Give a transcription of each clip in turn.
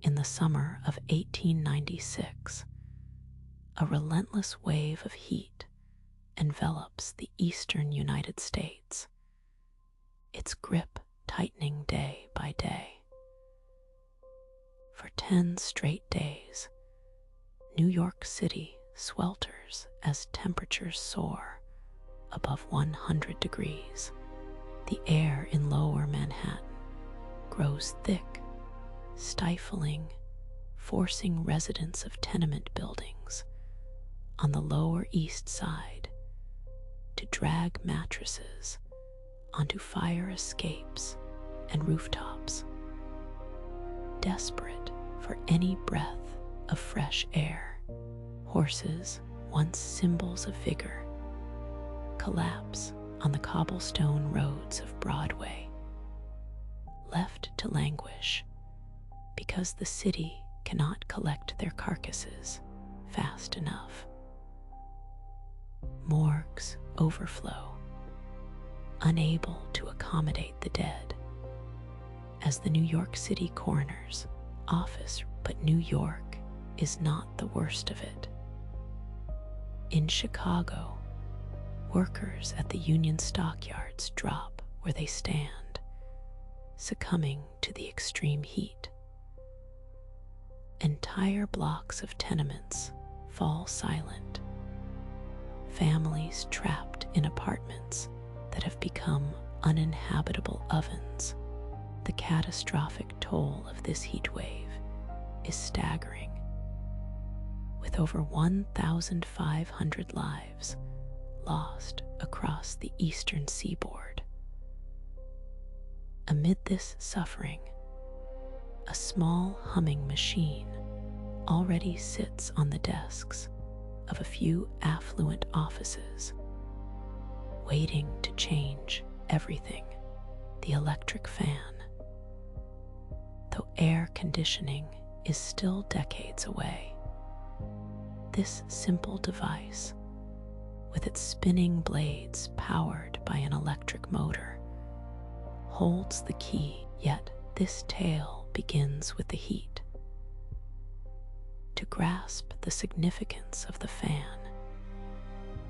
in the summer of 1896, a relentless wave of heat envelops the eastern United States, its grip tightening day by day. For 10 straight days, New York City swelters as temperatures soar above 100 degrees. The air in lower Manhattan grows thick, stifling, forcing residents of tenement buildings on the Lower East Side to drag mattresses onto fire escapes and rooftops, desperate for any breath of fresh air. Horses, once symbols of vigor, collapse on the cobblestone roads of Broadway, left to languish because the city cannot collect their carcasses fast enough. Morgues overflow, unable to accommodate the dead, as the New York City coroner's office. But New York is not the worst of it. In Chicago, workers at the Union stockyards drop where they stand, succumbing to the extreme heat. Entire blocks of tenements fall silent. Families trapped in apartments that have become uninhabitable ovens. The catastrophic toll of this heat wave is staggering, with over 1,500 lives lost across the eastern seaboard. Amid this suffering, a small humming machine already sits on the desks of a few affluent offices, waiting to change everything. The electric fan, though air conditioning is still decades away. This simple device, with its spinning blades powered by an electric motor, holds the key. Yet this tale begins with the heat. To grasp the significance of the fan,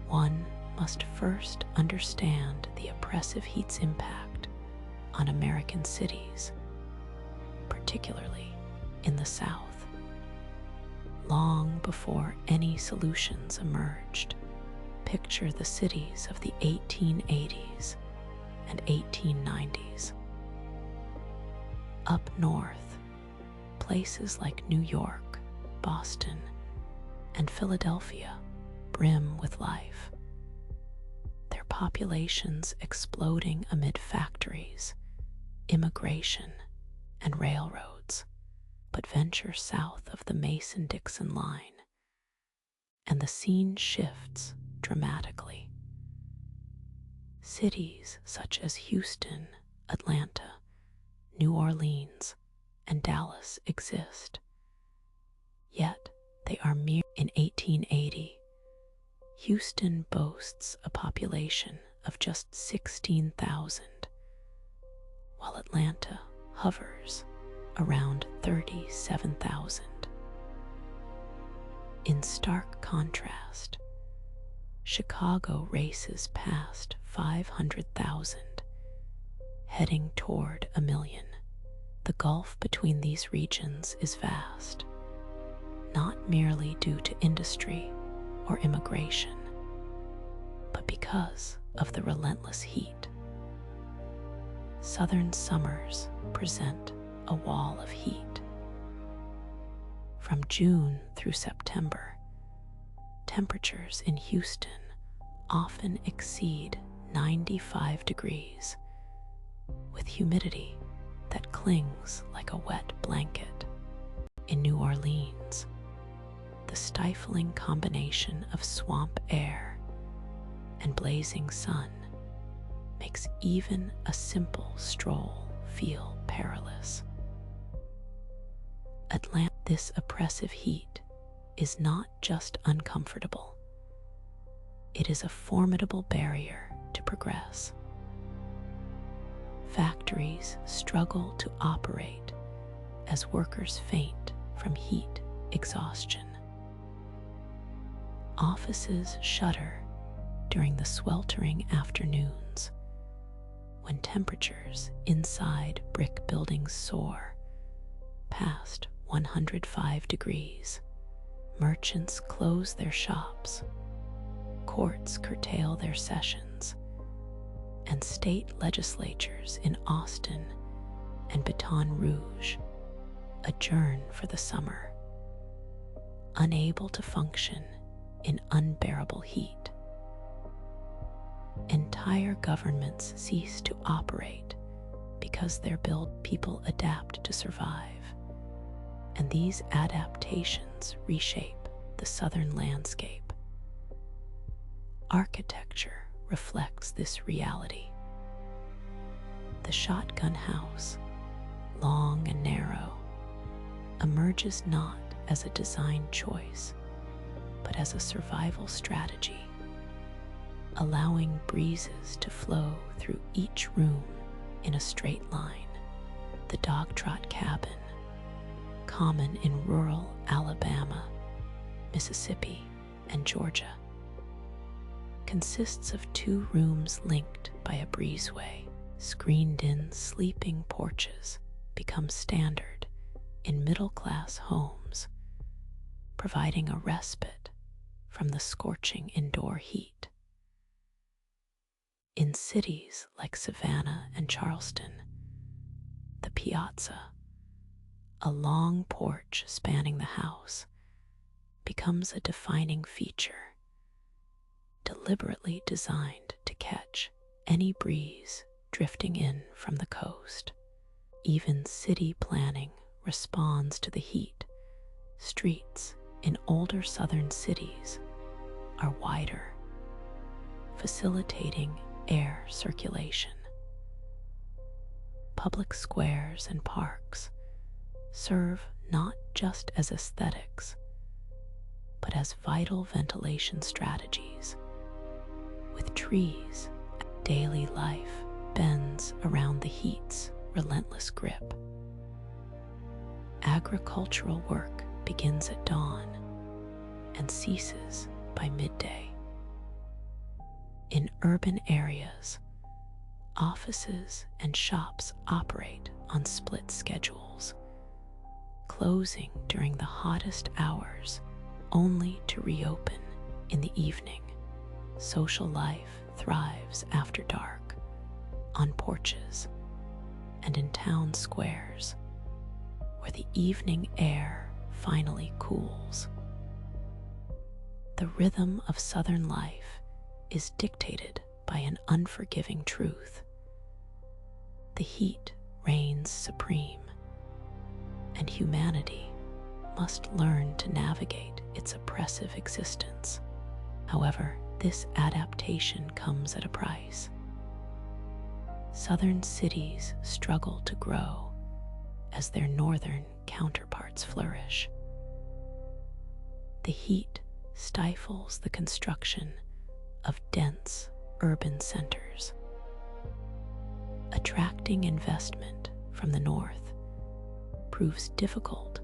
one must first understand the oppressive heat's impact on American cities, particularly in the South. Long before any solutions emerged, picture the cities of the 1880s and 1890s. Up north, places like New York, Boston, and Philadelphia brim with life, their populations exploding amid factories, immigration, and railroads. But venture south of the Mason-Dixon line, and the scene shifts dramatically. Cities such as Houston, Atlanta, New Orleans, and Dallas exist, yet they are mere. In 1880, Houston boasts a population of just 16,000, while Atlanta hovers around 37,000. In stark contrast, Chicago races past 500,000, heading toward 1 million. The gulf between these regions is vast, not merely due to industry or immigration, but because of the relentless heat. Southern summers present a wall of heat. From June through September, temperatures in Houston often exceed 95 degrees, with humidity that clings like a wet blanket. In New Orleans, the stifling combination of swamp air and blazing sun makes even a simple stroll feel perilous. This oppressive heat is not just uncomfortable, it is a formidable barrier to progress. Factories struggle to operate as workers faint from heat exhaustion. Offices shudder during the sweltering afternoons when temperatures inside brick buildings soar past 105 degrees. Merchants close their shops, courts curtail their sessions, and state legislatures in Austin and Baton Rouge adjourn for the summer, unable to function in unbearable heat. Entire governments cease to operate because they're built. People adapt to survive, and these adaptations reshape the southern landscape. Architecture reflects this reality. The shotgun house, long and narrow, emerges not as a design choice, but as a survival strategy, allowing breezes to flow through each room in a straight line. The dog-trot cabin, common in rural Alabama, Mississippi, and Georgia, consists of 2 rooms linked by a breezeway. Screened-in sleeping porches become standard in middle-class homes, providing a respite from the scorching indoor heat. In cities like Savannah and Charleston, the piazza, a long porch spanning the house, becomes a defining feature, deliberately designed to catch any breeze drifting in from the coast. Even city planning responds to the heat. Streets in older southern cities are wider, facilitating air circulation. Public squares and parks serve not just as aesthetics, but as vital ventilation strategies. With trees, daily life bends around the heat's relentless grip. Agricultural work begins at dawn and ceases by midday. In urban areas, offices and shops operate on split schedules, closing during the hottest hours only to reopen in the evening. Social life thrives after dark, on porches and in town squares, where the evening air finally cools. The rhythm of southern life is dictated by an unforgiving truth. The heat reigns supreme, and humanity must learn to navigate its oppressive existence. However, this adaptation comes at a price. Southern cities struggle to grow as their northern counterparts flourish. The heat stifles the construction of dense urban centers, attracting investment from the north proves difficult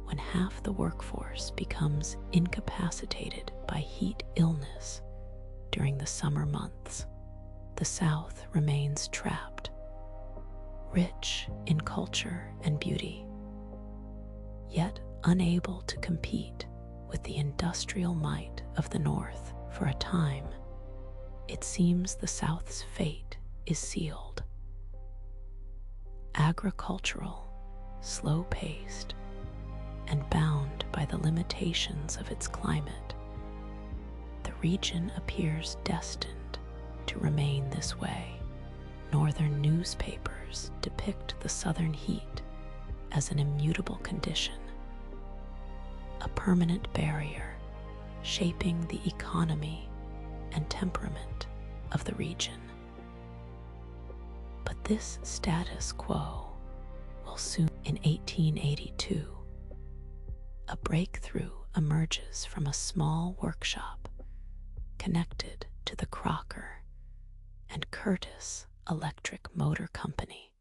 when half the workforce becomes incapacitated by heat illness during the summer months. The South remains trapped, rich in culture and beauty, yet unable to compete with the industrial might of the North. For a time, it seems the South's fate is sealed. Agricultural, slow-paced, and bound by the limitations of its climate, the region appears destined to remain this way. Northern newspapers depict the southern heat as an immutable condition, a permanent barrier shaping the economy and temperament of the region. But this status quo will soon. In 1882, a breakthrough emerges from a small workshop connected to the Crocker and Curtis Electric Motor Company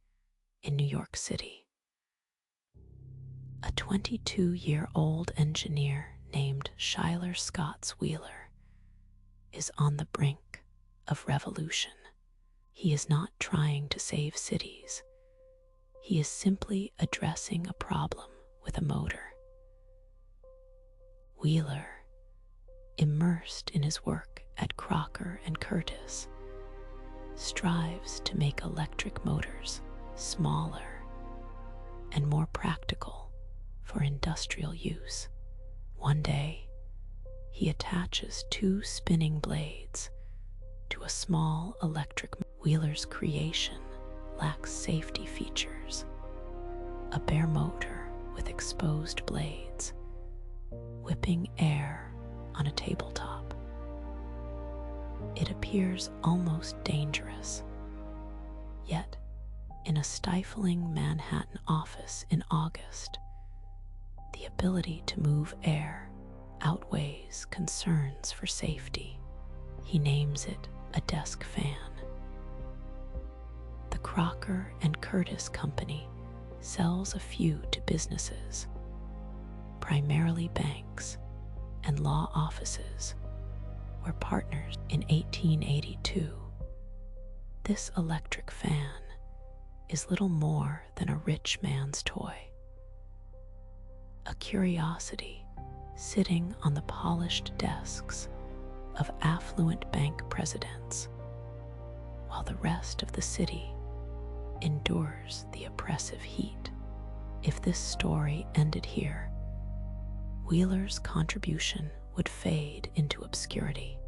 in New York City. A 22-year-old engineer named Schuyler Scotts Wheeler is on the brink of revolution. He is not trying to save cities. He is simply addressing a problem with a motor. Wheeler, immersed in his work at Crocker and Curtis, strives to make electric motors smaller and more practical for industrial use. One day, he attaches 2 spinning blades to a small electric. Wheeler's creation lacks safety features. A bare motor with exposed blades, whipping air on a tabletop. It appears almost dangerous. Yet, in a stifling Manhattan office in August, the ability to move air outweighs concerns for safety. He names it a desk fan. The Crocker and Curtis Company sells a few to businesses, primarily banks and law offices, were partners in 1882. This electric fan is little more than a rich man's toy, a curiosity sitting on the polished desks of affluent bank presidents, while the rest of the city endures the oppressive heat. If this story ended here, Wheeler's contribution would fade into obscurity.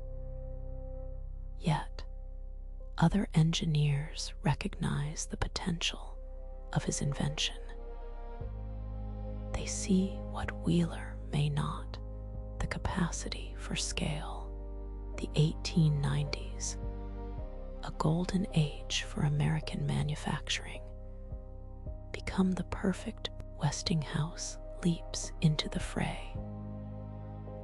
Yet, other engineers recognize the potential of his invention. They see what Wheeler may not, the capacity for scale. The 1890s, a golden age for American manufacturing, become the perfect. Westinghouse leaps into the fray,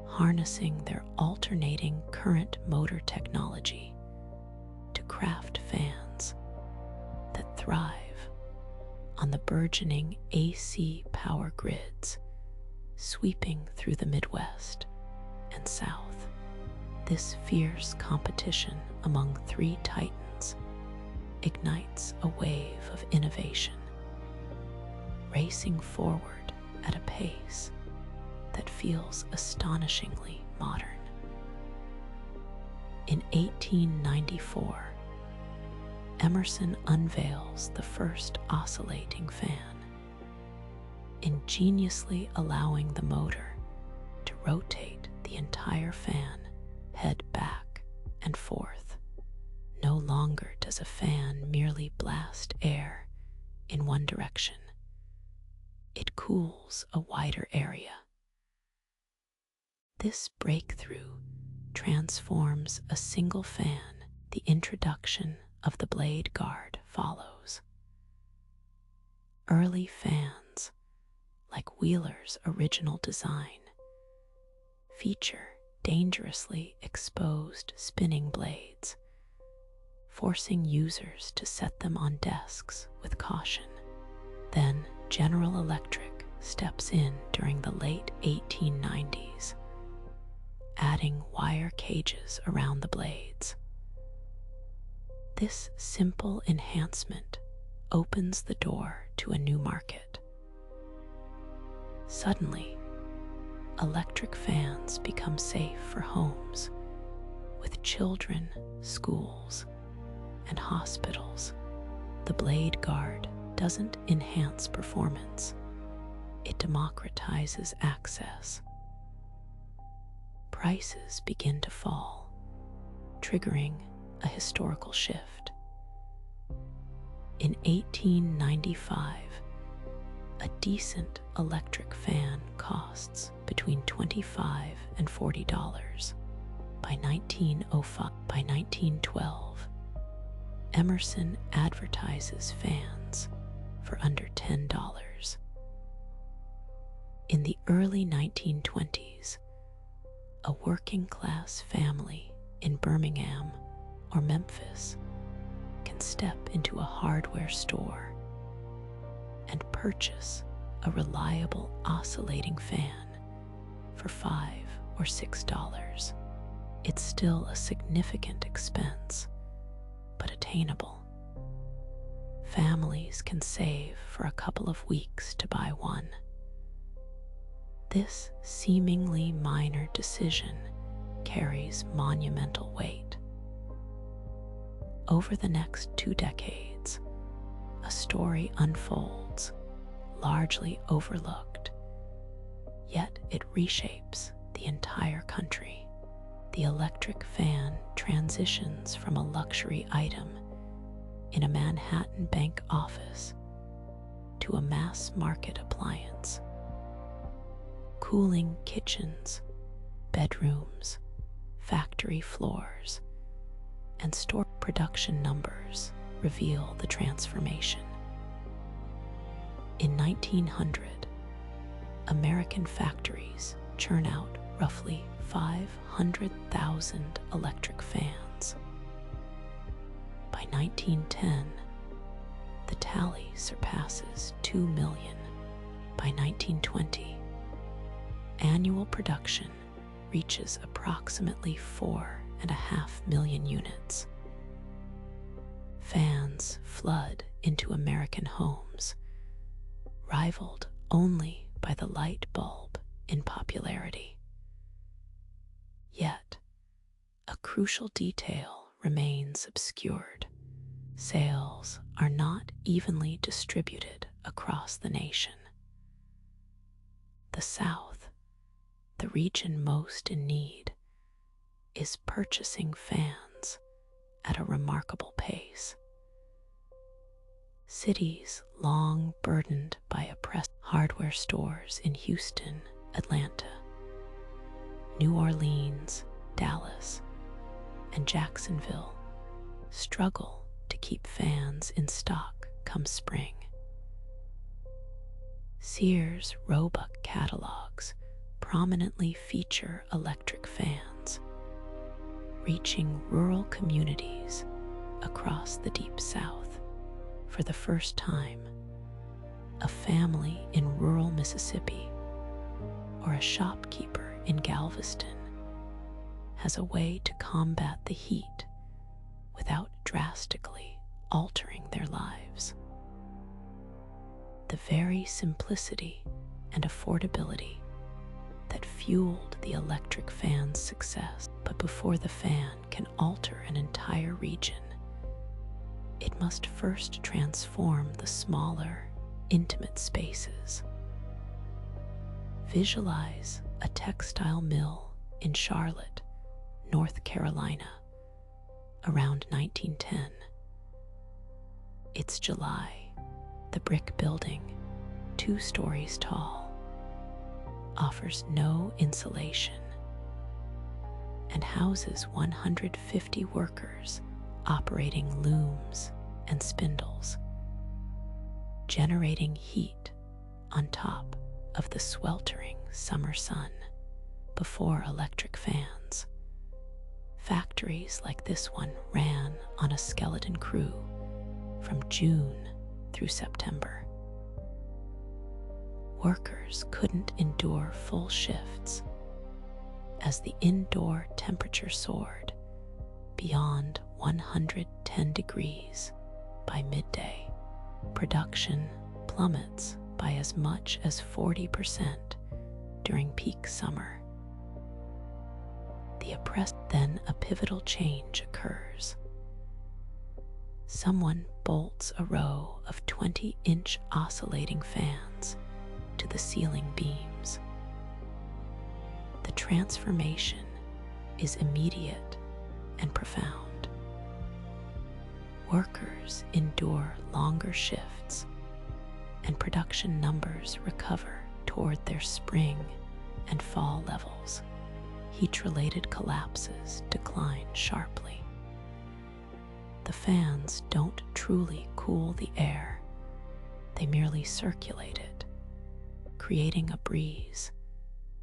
harnessing their alternating current motor technology to craft fans that thrive on the burgeoning AC power grids sweeping through the Midwest and South. This fierce competition among 3 titans ignites a wave of innovation, racing forward at a pace that feels astonishingly modern. In 1894, Emerson unveils the first oscillating fan, ingeniously allowing the motor to rotate the entire fan head back and forth. No longer does a fan merely blast air in one direction. It cools a wider area. This breakthrough transforms a single fan. The introduction of the blade guard follows. Early fans, like Wheeler's original design, feature dangerously exposed spinning blades, forcing users to set them on desks with caution. Then General Electric steps in during the late 1890s, adding wire cages around the blades. This simple enhancement opens the door to a new market. Suddenly, electric fans become safe for homes, with children, schools, and hospitals. The blade guard doesn't enhance performance, it democratizes access. Prices begin to fall, triggering a historical shift. In 1895, a decent electric fan costs between $25 and $40. By 1912, Emerson advertises fans for under $10. In the early 1920s, a working-class family in Birmingham or Memphis can step into a hardware store and purchase a reliable oscillating fan for $5 or $6. It's still a significant expense, but attainable. Families can save for a couple of weeks to buy one. This seemingly minor decision carries monumental weight. Over the next 2 decades, a story unfolds, largely overlooked, yet it reshapes the entire country. The electric fan transitions from a luxury item in a Manhattan bank office to a mass market appliance. Cooling kitchens, bedrooms, factory floors, and store production numbers reveal the transformation. In 1900, American factories churn out roughly 500,000 electric fans. By 1910, the tally surpasses 2 million. By 1920, annual production reaches approximately 4.5 million units. Fans flood into American homes, rivaled only by the light bulb in popularity. Yet, a crucial detail remains obscured. Sales are not evenly distributed across the nation. The South, the region most in need, is purchasing fans at a remarkable pace. Cities long burdened by oppressed hardware stores in Houston, Atlanta, New Orleans, Dallas, and Jacksonville struggle to keep fans in stock come spring. Sears Roebuck catalogs prominently feature electric fans, reaching rural communities across the Deep South. For the first time, a family in rural Mississippi or a shopkeeper in Galveston has a way to combat the heat without drastically altering their lives. The very simplicity and affordability that fueled the electric fan's success. But before the fan can alter an entire region, it must first transform the smaller, intimate spaces. Visualize a textile mill in Charlotte, North Carolina, around 1910. It's July. The brick building, 2 stories tall, offers no insulation and houses 150 workers operating looms and spindles, generating heat on top of the sweltering summer sun. Before electric fans, factories like this one ran on a skeleton crew from June through September. Workers couldn't endure full shifts as the indoor temperature soared beyond 110 degrees by midday. Production plummets by as much as 40% during peak summer. The oppressed, then a pivotal change occurs. Someone bolts a row of 20-inch oscillating fans to the ceiling beams. The transformation is immediate and profound. Workers endure longer shifts, and production numbers recover toward their spring and fall levels. Heat-related collapses decline sharply. The fans don't truly cool the air, they merely circulate it, creating a breeze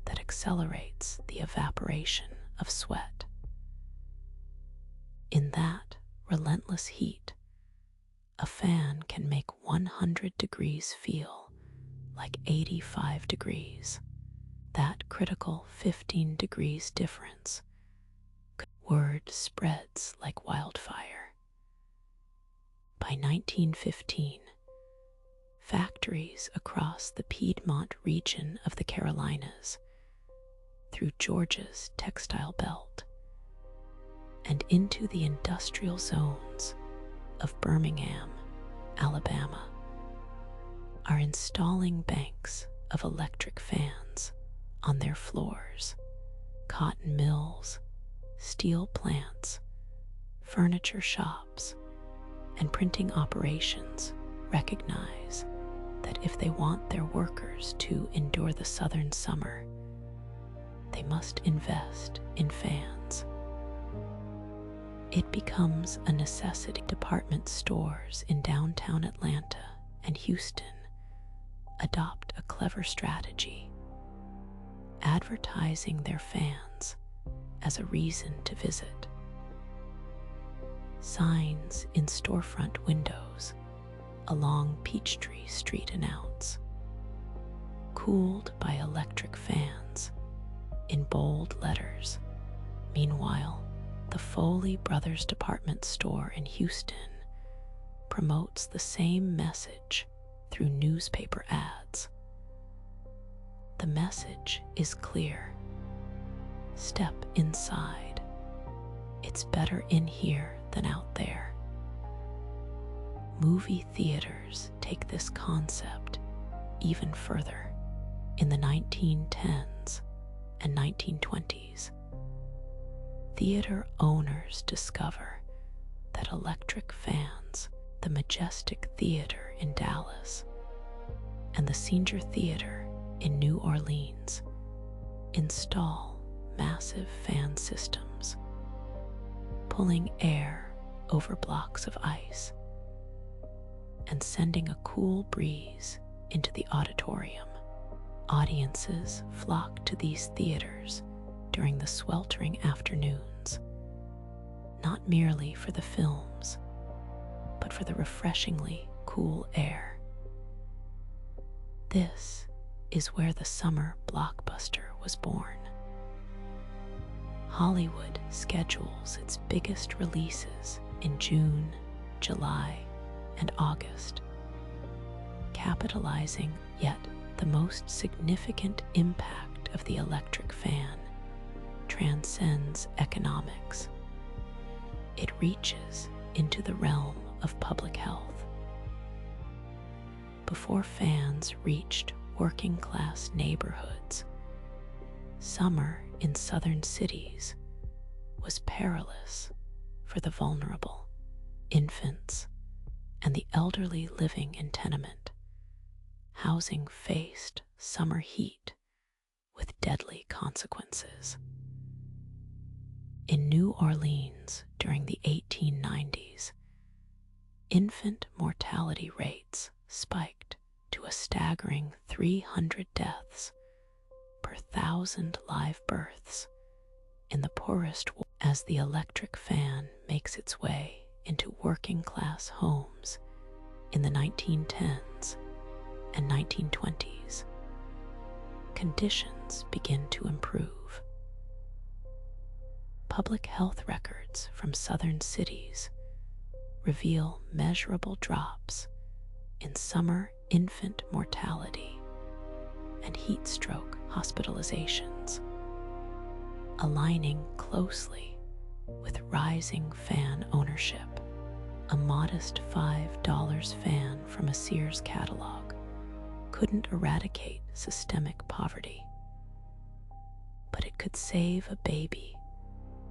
that accelerates the evaporation of sweat. In that relentless heat, a fan can make 100 degrees feel like 85 degrees. That critical 15 degrees difference. Word spreads like wildfire. By 1915, factories across the Piedmont region of the Carolinas, through Georgia's textile belt, and into the industrial zones of Birmingham, Alabama, are installing banks of electric fans on their floors. Cotton mills, steel plants, furniture shops, and printing operations recognize that if they want their workers to endure the southern summer, they must invest in fans. It becomes a necessity. Department stores in downtown Atlanta and Houston adopt a clever strategy, advertising their fans as a reason to visit. Signs in storefront windows along Peachtree Street announce, "Cooled by electric fans," in bold letters. Meanwhile, the Foley Brothers department store in Houston promotes the same message through newspaper ads. The message is clear. Step inside. It's better in here than out there. Movie theaters take this concept even further. In the 1910s and 1920s, theater owners discover that electric fans, the Majestic Theater in Dallas and the Singer Theater in New Orleans, install massive fan systems, pulling air over blocks of ice and sending a cool breeze into the auditorium. Audiences flock to these theaters during the sweltering afternoons, not merely for the films, but for the refreshingly cool air. This is where the summer blockbuster was born. Hollywood schedules its biggest releases in June, July, and August, capitalizing yet the most significant impact of the electric fan transcends economics. It reaches into the realm of public health. Before fans reached working-class neighborhoods, summer in southern cities was perilous for the vulnerable, infants, and the elderly living in tenement. Housing faced summer heat with deadly consequences. In New Orleans during the 1890s, infant mortality rates spiked to a staggering 300 deaths per 1,000 live births in the poorest as the electric fan makes its way into working-class homes in the 1910s and 1920s. Conditions begin to improve. Public health records from southern cities reveal measurable drops in summer infant mortality and heat stroke hospitalizations, aligning closely with rising fan ownership. A modest $5 fan from a Sears catalog couldn't eradicate systemic poverty, but it could save a baby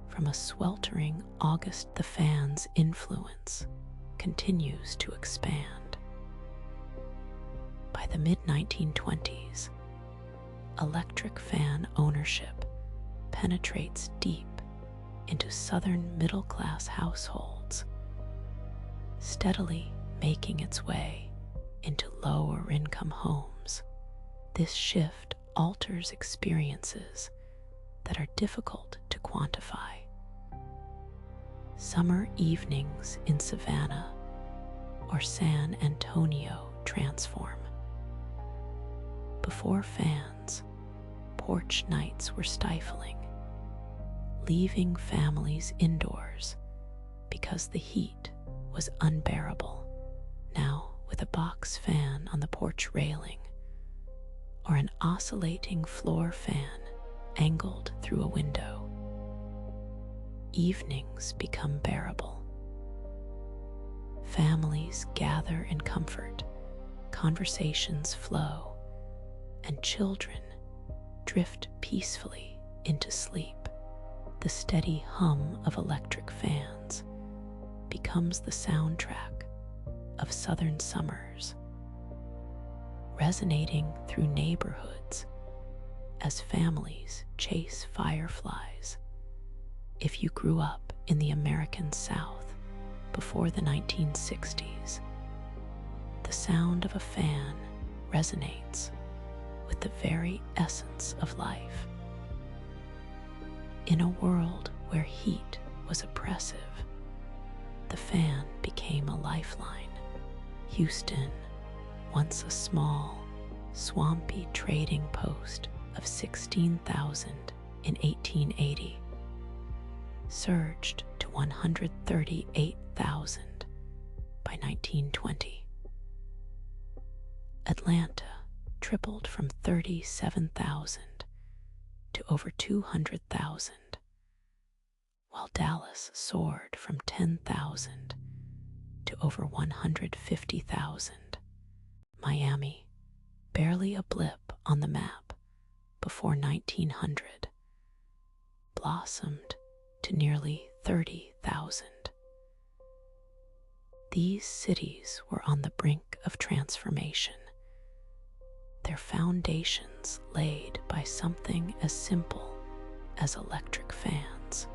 from a sweltering August. The fan's influence continues to expand. By the mid-1920s, electric fan ownership penetrates deep into southern middle-class households, steadily making its way into lower-income homes. This shift alters experiences that are difficult to quantify. Summer evenings in Savannah or San Antonio transform. Before fans, porch nights were stifling, leaving families indoors because the heat was unbearable. Now, with a box fan on the porch railing or an oscillating floor fan angled through a window, evenings become bearable. Families gather in comfort, conversations flow, and children drift peacefully into sleep. The steady hum of electric fans becomes the soundtrack of southern summers, resonating through neighborhoods as families chase fireflies. If you grew up in the American South before the 1960s, the sound of a fan resonates with the very essence of life. In a world where heat was oppressive, the fan became a lifeline. Houston, once a small, swampy trading post of 16,000 in 1880, surged to 138,000 by 1920. Atlanta tripled from 37,000 to over 200,000, while Dallas soared from 10,000 to over 150,000. Miami, barely a blip on the map before 1900, blossomed to nearly 30,000. These cities were on the brink of transformation, their foundations laid by something as simple as electric fans.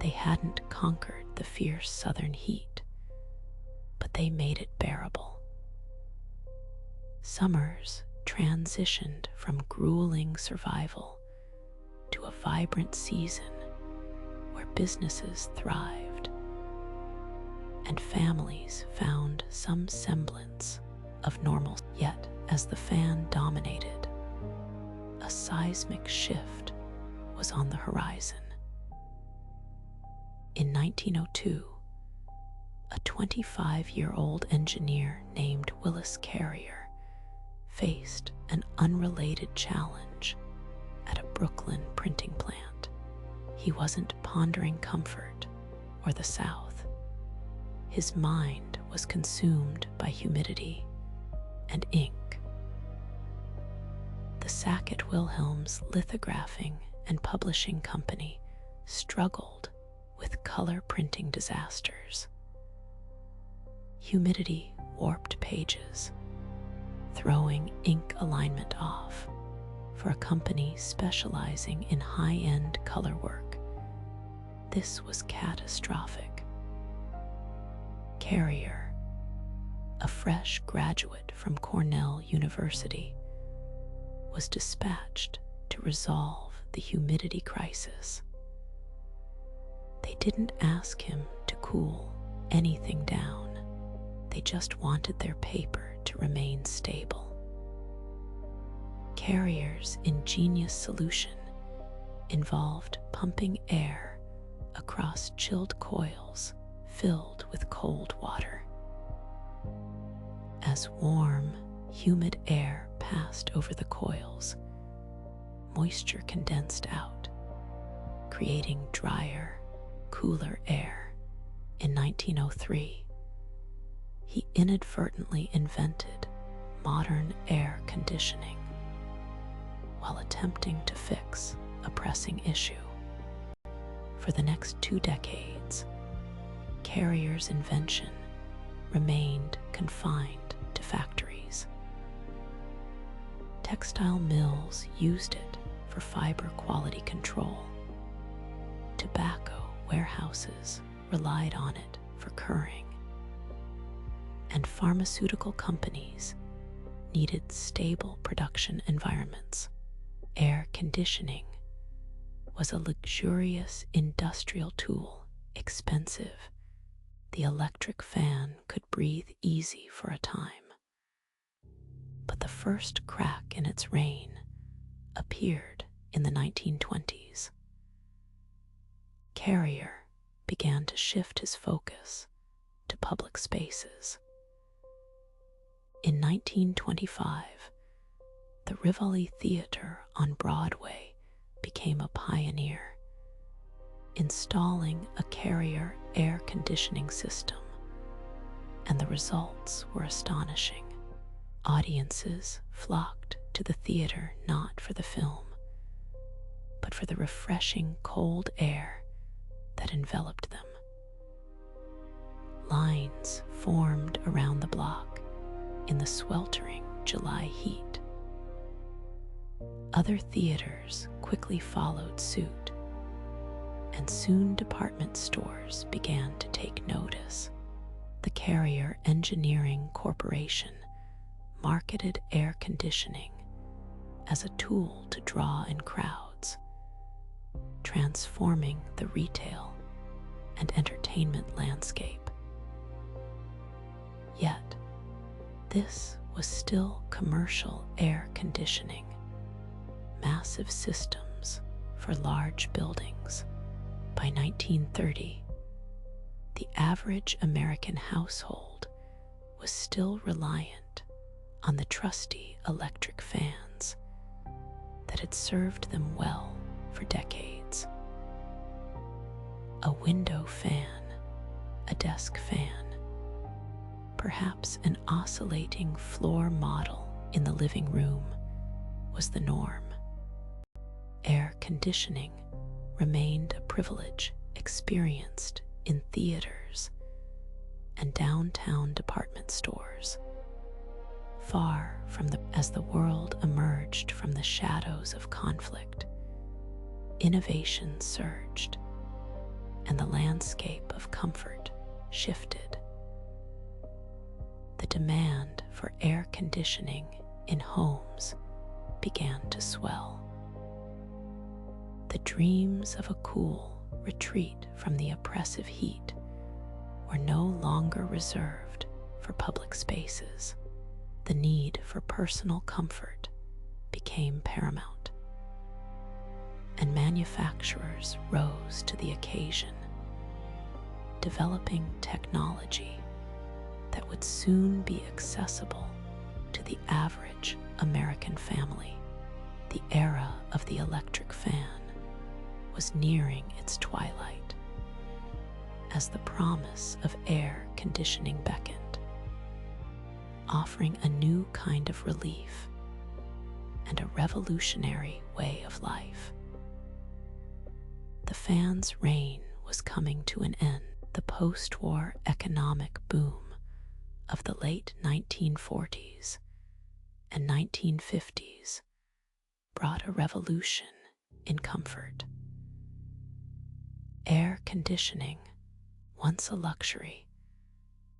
They hadn't conquered the fierce southern heat, but they made it bearable. Summers transitioned from grueling survival to a vibrant season where businesses thrived and families found some semblance of normal. Yet, as the fan dominated, a seismic shift was on the horizon. In 1902, a 25-year-old engineer named Willis Carrier faced an unrelated challenge at a Brooklyn printing plant. He wasn't pondering comfort or the South. His mind was consumed by humidity and ink. The Sackett-Wilhelm's lithographing and publishing company struggled with color printing disasters. Humidity warped pages, throwing ink alignment off. For a company specializing in high-end color work, this was catastrophic. Carrier, a fresh graduate from Cornell University, was dispatched to resolve the humidity crisis. They didn't ask him to cool anything down. They just wanted their paper to remain stable. Carrier's ingenious solution involved pumping air across chilled coils filled with cold water. As warm, humid air passed over the coils, moisture condensed out, creating drier, cooler air. In 1903, he inadvertently invented modern air conditioning while attempting to fix a pressing issue. For the next 2 decades, Carrier's invention remained confined to factories. Textile mills used it for fiber quality control. Tobacco warehouses relied on it for curing. And pharmaceutical companies needed stable production environments. Air conditioning was a luxurious industrial tool, expensive. The electric fan could breathe easy for a time. But the first crack in its reign appeared in the 1920s. Carrier began to shift his focus to public spaces. In 1925, the Rivoli Theater on Broadway became a pioneer, installing a Carrier air conditioning system, and the results were astonishing. Audiences flocked to the theater not for the film, but for the refreshing cold air that enveloped them. Lines formed around the block in the sweltering July heat. Other theaters quickly followed suit, and soon department stores began to take notice. The Carrier Engineering Corporation marketed air conditioning as a tool to draw in crowds, transforming the retail and entertainment landscape. Yet, this was still commercial air conditioning, massive systems for large buildings. By 1930, the average American household was still reliant on the trusty electric fans that had served them well for decades. A window fan, a desk fan, perhaps an oscillating floor model in the living room was the norm. Air conditioning remained a privilege experienced in theaters and downtown department stores. Far from as the world emerged from the shadows of conflict, innovation surged, and the landscape of comfort shifted. The demand for air conditioning in homes began to swell. The dreams of a cool retreat from the oppressive heat were no longer reserved for public spaces. The need for personal comfort became paramount, and manufacturers rose to the occasion, developing technology that would soon be accessible to the average American family. The era of the electric fan was nearing its twilight as the promise of air conditioning beckoned, offering a new kind of relief and a revolutionary way of life. The fan's reign was coming to an end. The post-war economic boom of the late 1940s and 1950s brought a revolution in comfort. Air conditioning, once a luxury,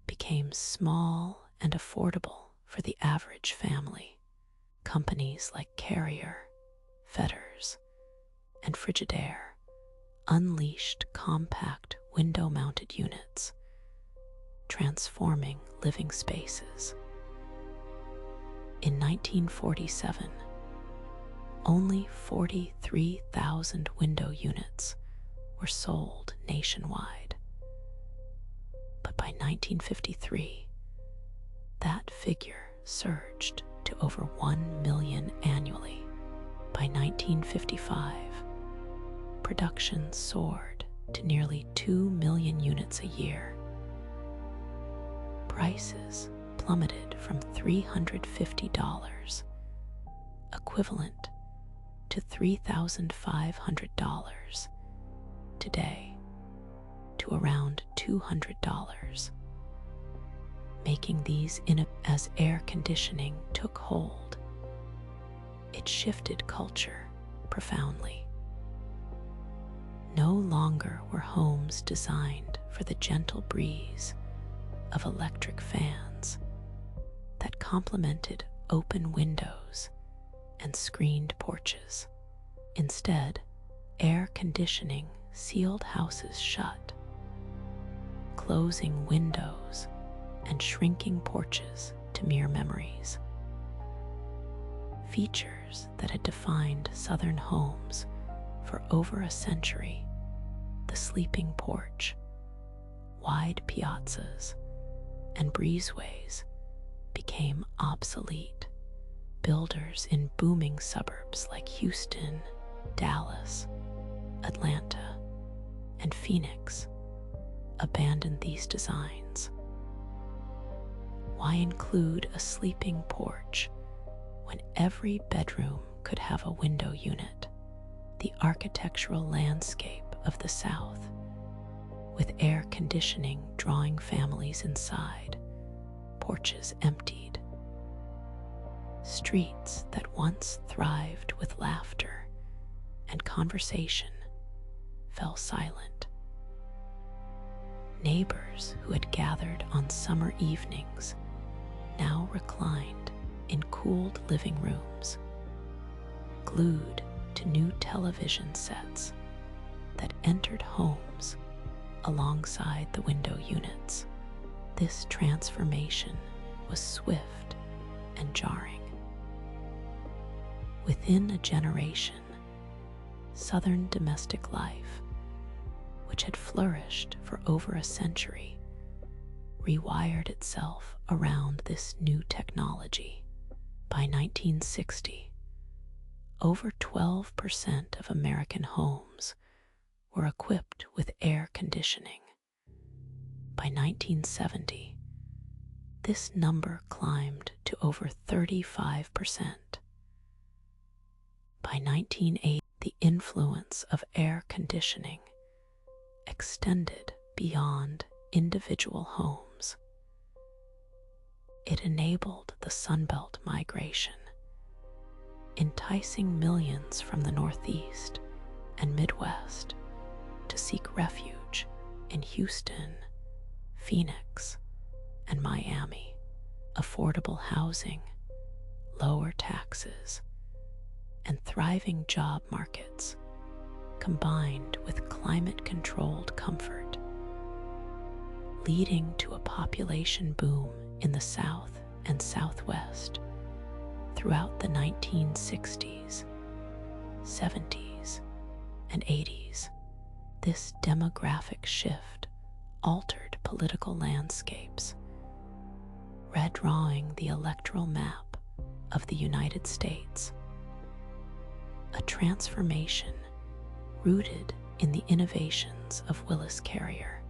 became small and affordable for the average family. Companies like Carrier, Fetters, and Frigidaire unleashed compact window-mounted units, transforming living spaces. In 1947, only 43,000 window units were sold nationwide. But by 1953, that figure surged to over 1 million annually. By 1955, production soared to nearly 2 million units a year. Prices plummeted from $350, equivalent to $3,500 today, to around $200, making these as air conditioning took hold. It shifted culture profoundly. No longer were homes designed for the gentle breeze of electric fans that complemented open windows and screened porches. Instead, air conditioning sealed houses shut, closing windows and shrinking porches to mere memories. Features that had defined Southern homes for over a century, the sleeping porch, wide piazzas, and breezeways, became obsolete. Builders in booming suburbs like Houston, Dallas, Atlanta, and Phoenix abandoned these designs. Why include a sleeping porch when every bedroom could have a window unit? The architectural landscape of the South, with air conditioning drawing families inside, porches emptied. Streets that once thrived with laughter and conversation fell silent. Neighbors who had gathered on summer evenings now reclined in cooled living rooms, glued to new television sets that entered homes alongside the window units. This transformation was swift and jarring. Within a generation, Southern domestic life, which had flourished for over a century, rewired itself around this new technology. By 1960, over 12% of American homes were equipped with air conditioning. By 1970, this number climbed to over 35%. By 1980, the influence of air conditioning extended beyond individual homes. It enabled the Sunbelt migration, enticing millions from the Northeast and Midwest to seek refuge in Houston, Phoenix, and Miami. Affordable housing, lower taxes, and thriving job markets combined with climate-controlled comfort, leading to a population boom in the South and Southwest throughout the 1960s, 70s, and 80s. This demographic shift altered political landscapes, redrawing the electoral map of the United States. A transformation rooted in the innovations of Willis Carrier,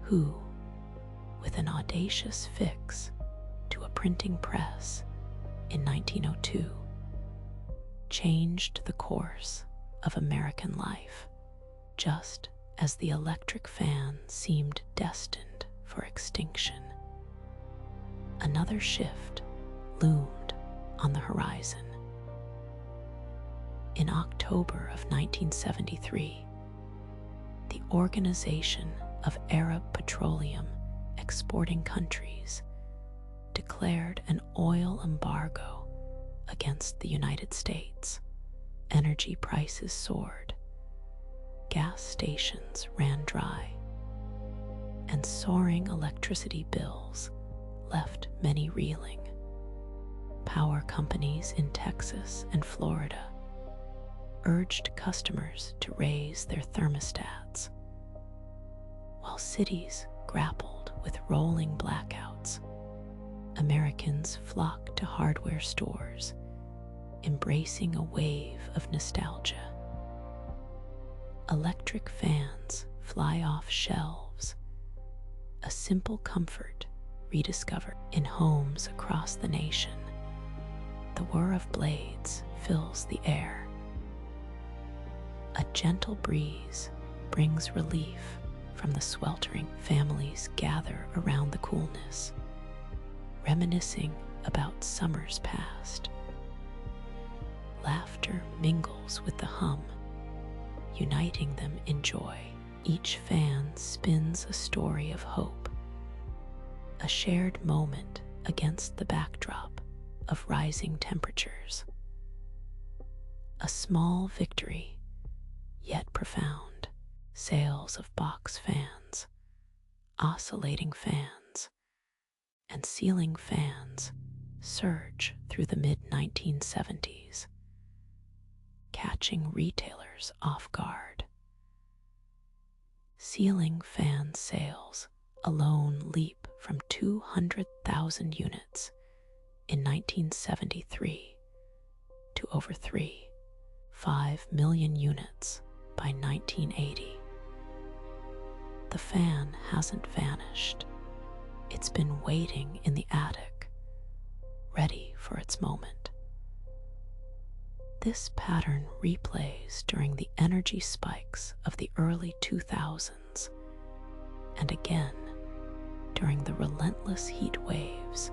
who, with an audacious fix to a printing press in 1902, changed the course of American life, just as the electric fan seemed destined for extinction. Another shift loomed on the horizon. In October of 1973, the Organization of Arab Petroleum Exporting Countries declared an oil embargo against the United States. Energy prices soared, gas stations ran dry, and soaring electricity bills left many reeling. Power companies in Texas and Florida urged customers to raise their thermostats, while cities grappled with rolling blackouts. Americans flocked to hardware stores, embracing a wave of nostalgia. Electric fans fly off shelves, a simple comfort rediscovered in homes across the nation. The whir of blades fills the air. A gentle breeze brings relief from the sweltering. Families gather around the coolness, reminiscing about summers past. Laughter mingles with the hum, uniting them in joy. Each fan spins a story of hope, a shared moment against the backdrop of rising temperatures. A small victory, yet profound. Sales of box fans, oscillating fans, and ceiling fans surge through the mid-1970s, catching retailers off guard. Ceiling fan sales alone leap from 200,000 units in 1973 to over 3.5 million units by 1980. The fan hasn't vanished. It's been waiting in the attic, ready for its moment. This pattern replays during the energy spikes of the early 2000s and again during the relentless heat waves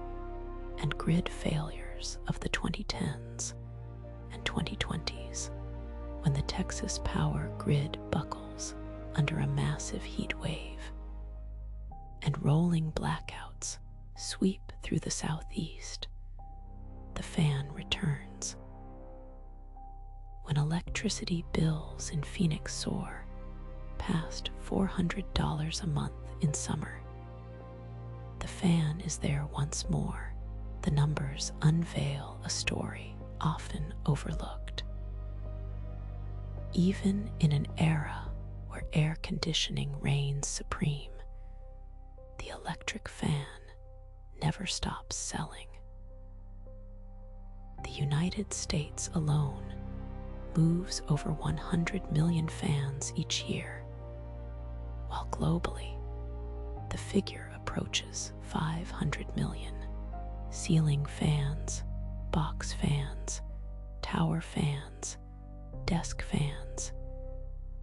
and grid failures of the 2010s and 2020s, when the Texas power grid buckles under a massive heat wave and rolling blackouts sweep through the southeast. The fan returns. When electricity bills in Phoenix soar past $400 a month in summer, the fan is there once more. The numbers unveil a story often overlooked. Even in an era where air conditioning reigns supreme, the electric fan never stops selling. The United States alone moves over 100 million fans each year, while globally, the figure approaches 500 million. Ceiling fans, box fans, tower fans, desk fans,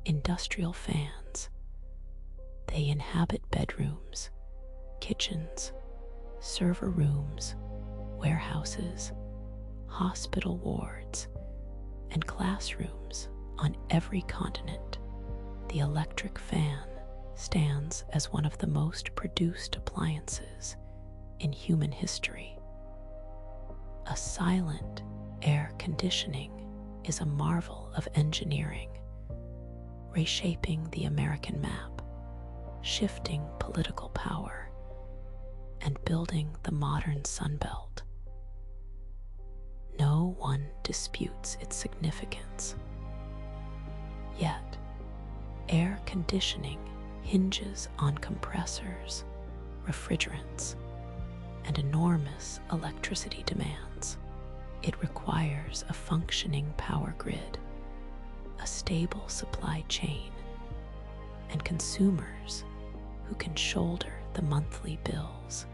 industrial fans. They inhabit bedrooms, kitchens, server rooms, warehouses, hospital wards, and classrooms on every continent. The electric fan stands as one of the most produced appliances in human history. A silent air conditioning is a marvel of engineering, reshaping the American map, shifting political power, and building the modern Sun Belt. No one disputes its significance. Yet, air conditioning hinges on compressors, refrigerants, and enormous electricity demands. It requires a functioning power grid, a stable supply chain, and consumers who can shoulder the monthly bills.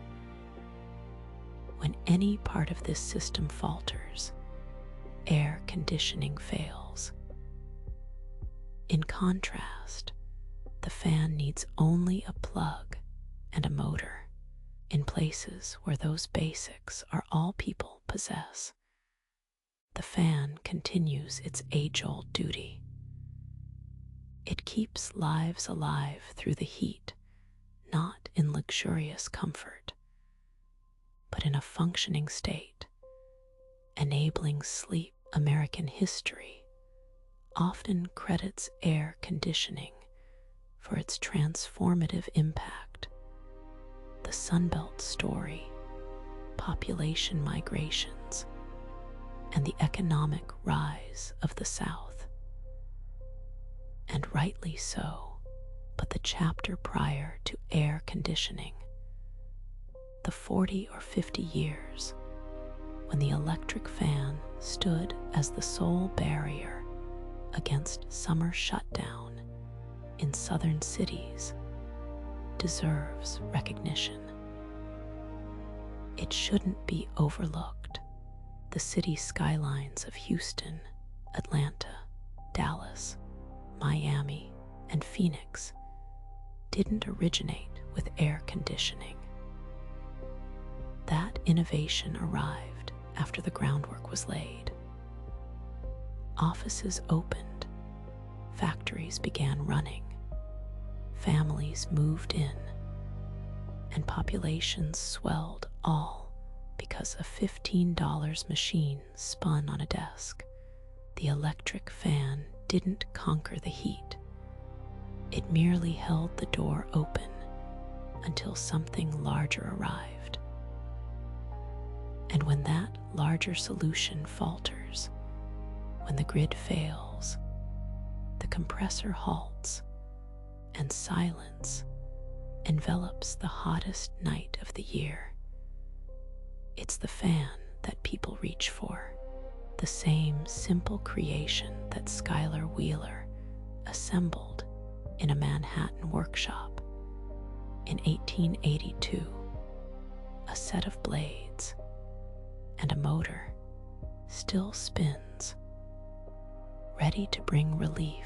When any part of this system falters, air conditioning fails. In contrast, the fan needs only a plug and a motor in places where those basics are all people possess. The fan continues its age-old duty. It keeps lives alive through the heat, not in luxurious comfort, but in a functioning state, enabling sleep. American history often credits air conditioning for its transformative impact. The Sun Belt story, population migrations, and the economic rise of the South. And rightly so, but the chapter prior to air conditioning, the 40 or 50 years when the electric fan stood as the sole barrier against summer shutdown in southern cities, deserves recognition. It shouldn't be overlooked. The city skylines of Houston, Atlanta, Dallas, Miami, and Phoenix didn't originate with air conditioning. That innovation arrived after the groundwork was laid. Offices opened, factories began running, families moved in, and populations swelled, all because a $15 machine spun on a desk. The electric fan didn't conquer the heat. It merely held the door open until something larger arrived. And when that larger solution falters, when the grid fails, the compressor halts, and silence envelops the hottest night of the year. It's the fan that people reach for, the same simple creation that Schuyler Wheeler assembled in a Manhattan workshop in 1882. A set of blades and a motor still spins, ready to bring relief